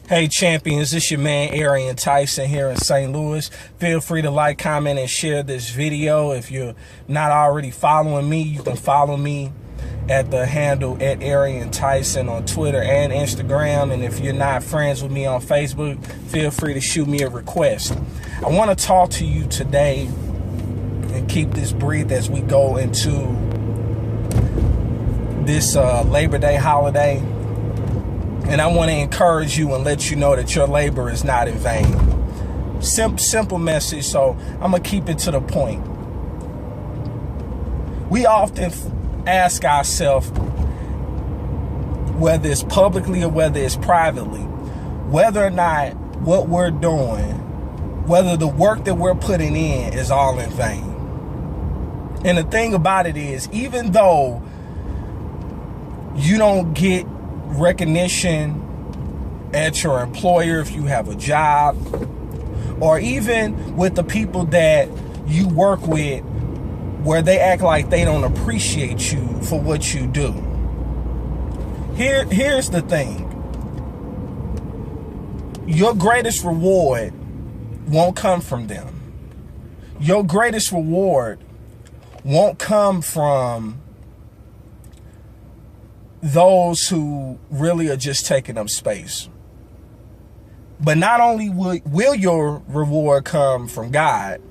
Hey champions, this your man Arian Tyson here in St. Louis. Feel free to like, comment, and share this video. If you're not already following me, you can follow me at the handle at Arian Tyson on Twitter and Instagram. And if you're not friends with me on Facebook, feel free to shoot me a request. I want to talk to you today and keep this brief as we go into this Labor Day holiday. And I want to encourage you and let you know that your labor is not in vain. Simple message, so I'm going to keep it to the point. We often ask ourselves, whether it's publicly or whether it's privately, whether or not what we're doing, whether the work that we're putting in is all in vain. And the thing about it is, even though you don't get recognition at your employer if you have a job, or even with the people that you work with where they act like they don't appreciate you for what you do. Here's the thing. Your greatest reward won't come from them. Your greatest reward won't come from those who really are just taking up space. But not only will your reward come from God,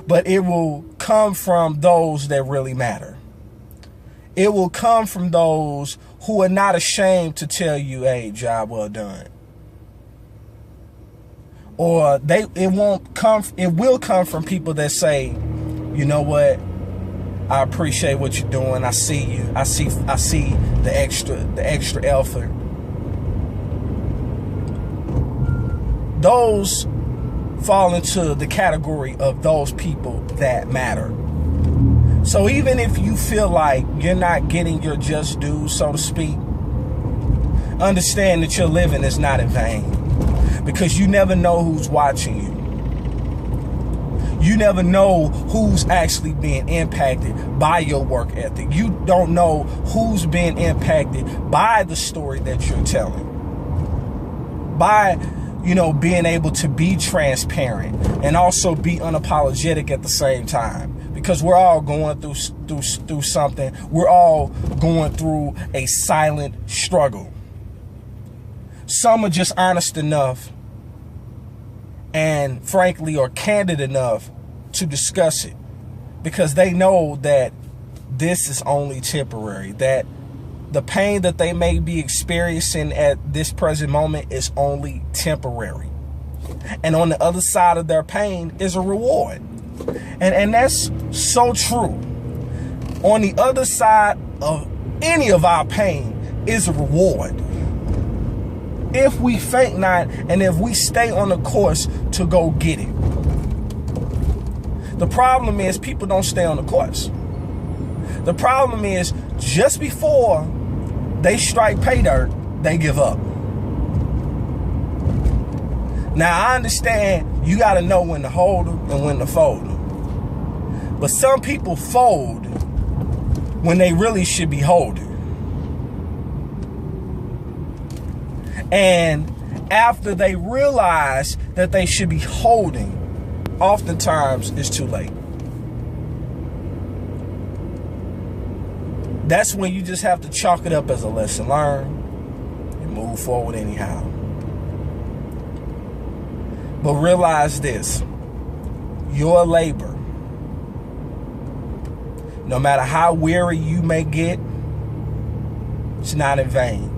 but it will come from those that really matter. It will come from those who are not ashamed to tell you, hey, job well done. Or it will come from people that say, you know what? I appreciate what you're doing. I see you. I see the extra effort. Those fall into the category of those people that matter. So even if you feel like you're not getting your just due, so to speak, understand that your living is not in vain, because you never know who's watching you. You never know who's actually being impacted by your work ethic. You don't know who's being impacted by the story that you're telling. By, being able to be transparent and also be unapologetic at the same time. Because we're all going through something. We're all going through a silent struggle. Some are just honest enough and frankly are candid enough to discuss it, because they know that this is only temporary, that the pain that they may be experiencing at this present moment is only temporary. And on the other side of their pain is a reward. And that's so true. On the other side of any of our pain is a reward. If we faint not, and if we stay on the course to go get it. The problem is people don't stay on the course. The problem is just before they strike pay dirt, they give up. Now, I understand you got to know when to hold them and when to fold them. But some people fold when they really should be holding. And after they realize that they should be holding, oftentimes it's too late. That's when you just have to chalk it up as a lesson learned and move forward anyhow. But realize this: your labor, no matter how weary you may get, it's not in vain.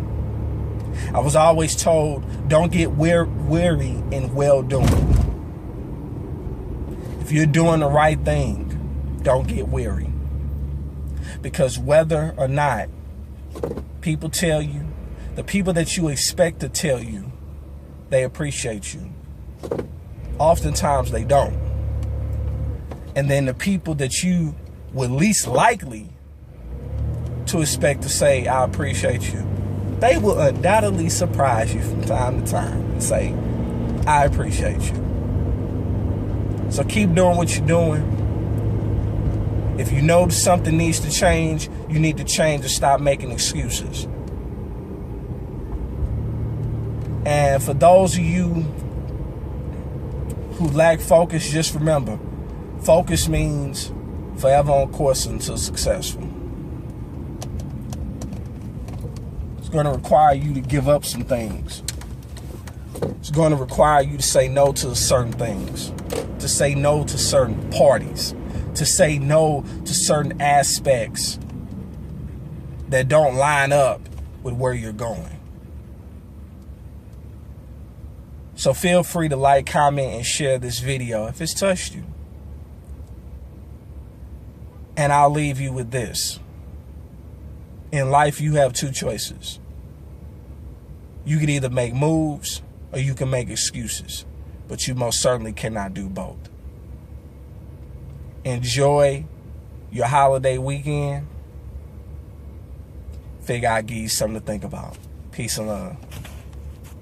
I was always told, don't get weary in well-doing. If you're doing the right thing, don't get weary. Because whether or not people tell you, the people that you expect to tell you, they appreciate you, oftentimes they don't. And then the people that you would least likely to expect to say, I appreciate you, they will undoubtedly surprise you from time to time and say, I appreciate you. So keep doing what you're doing. If you know something needs to change, you need to change and stop making excuses. And for those of you who lack focus, just remember, focus means forever on course until successful. It's going to require you to give up some things. It's going to require you to say no to certain things, to say no to certain parties, to say no to certain aspects that don't line up with where you're going. So feel free to like, comment, and share this video if it's touched you. And I'll leave you with this. In life, you have two choices. You can either make moves or you can make excuses, but you most certainly cannot do both. Enjoy your holiday weekend. Figure I'll give you something to think about. Peace and love.